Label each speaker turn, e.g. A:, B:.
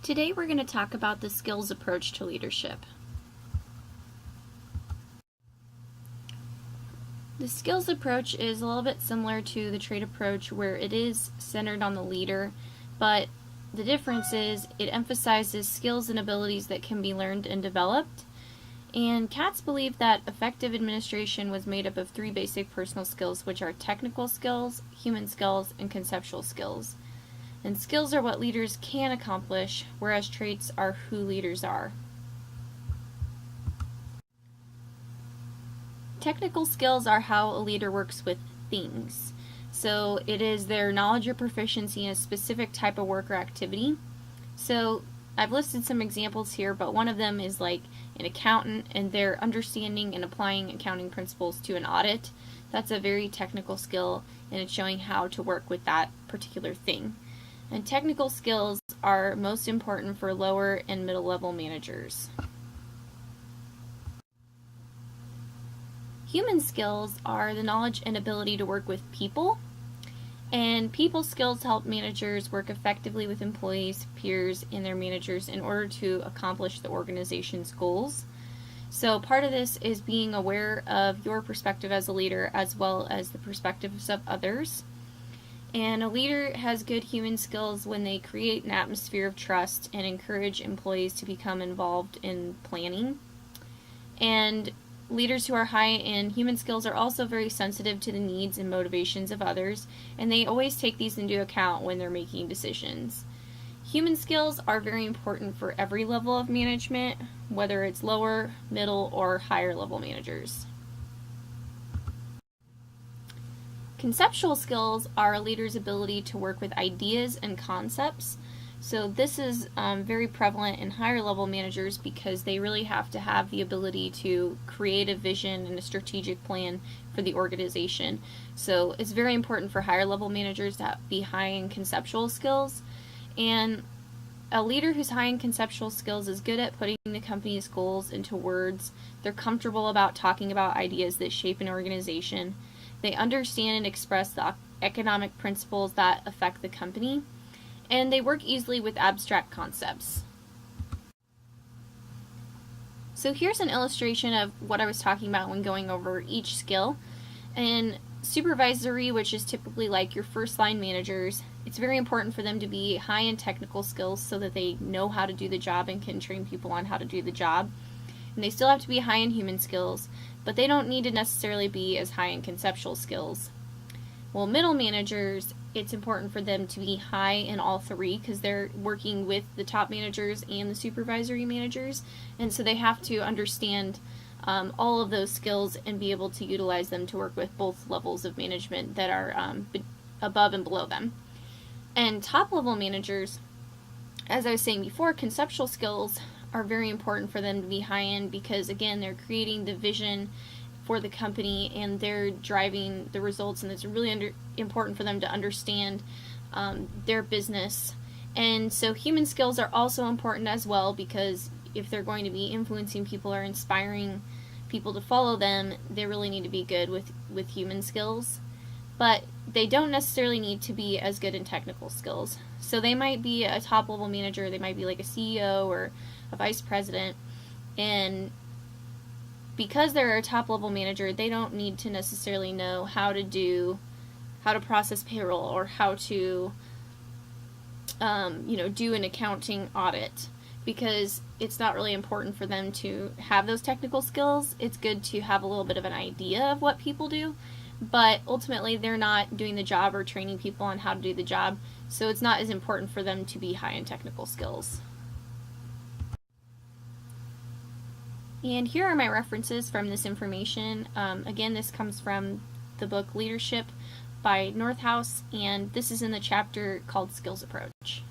A: Today we're going to talk about the skills approach to leadership. The skills approach is a little bit similar to the trait approach, where it is centered on the leader, but the difference is it emphasizes skills and abilities that can be learned and developed. And Katz believed that effective administration was made up of three basic personal skills, which are technical skills, human skills, and conceptual skills. And skills are what leaders can accomplish, whereas traits are who leaders are. Technical skills are how a leader works with things. So it is their knowledge or proficiency in a specific type of work or activity. So I've listed some examples here, but one of them is like an accountant and their understanding and applying accounting principles to an audit. That's a very technical skill, and it's showing how to work with that particular thing. And technical skills are most important for lower and middle level managers. Human skills are the knowledge and ability to work with people, and people skills help managers work effectively with employees, peers, and their managers in order to accomplish the organization's goals. So part of this is being aware of your perspective as a leader as well as the perspectives of others. And a leader has good human skills when they create an atmosphere of trust and encourage employees to become involved in planning. And leaders who are high in human skills are also very sensitive to the needs and motivations of others, and they always take these into account when they're making decisions. Human skills are very important for every level of management, whether it's lower, middle, or higher level managers. Conceptual skills are a leader's ability to work with ideas and concepts. So this is very prevalent in higher level managers because they really have to have the ability to create a vision and a strategic plan for the organization. So it's very important for higher level managers to be high in conceptual skills. And a leader who's high in conceptual skills is good at putting the company's goals into words. They're comfortable about talking about ideas that shape an organization. They understand and express the economic principles that affect the company. And they work easily with abstract concepts. So here's an illustration of what I was talking about when going over each skill. In supervisory, which is typically like your first line managers, it's very important for them to be high in technical skills so that they know how to do the job and can train people on how to do the job. And they still have to be high in human skills, but they don't need to necessarily be as high in conceptual skills. Well, middle managers, it's important for them to be high in all three because they're working with the top managers and the supervisory managers, and so they have to understand all of those skills and be able to utilize them to work with both levels of management that are above and below them. And top level managers, as I was saying before, conceptual skills are very important for them to be high in because, again, they're creating the vision for the company and they're driving the results, and it's really important for them to understand their business. And so human skills are also important as well because if they're going to be influencing people or inspiring people to follow them, they really need to be good with human skills. But they don't necessarily need to be as good in technical skills. So they might be a top level manager, they might be like a CEO or a vice president, and because they're a top level manager, they don't need to necessarily know how to process payroll or how to do an accounting audit, because it's not really important for them to have those technical skills. It's good to have a little bit of an idea of what people do, but ultimately they're not doing the job or training people on how to do the job, so it's not as important for them to be high in technical skills. And here are my references from this information. Again, this comes from the book Leadership by Northouse, and this is in the chapter called Skills Approach.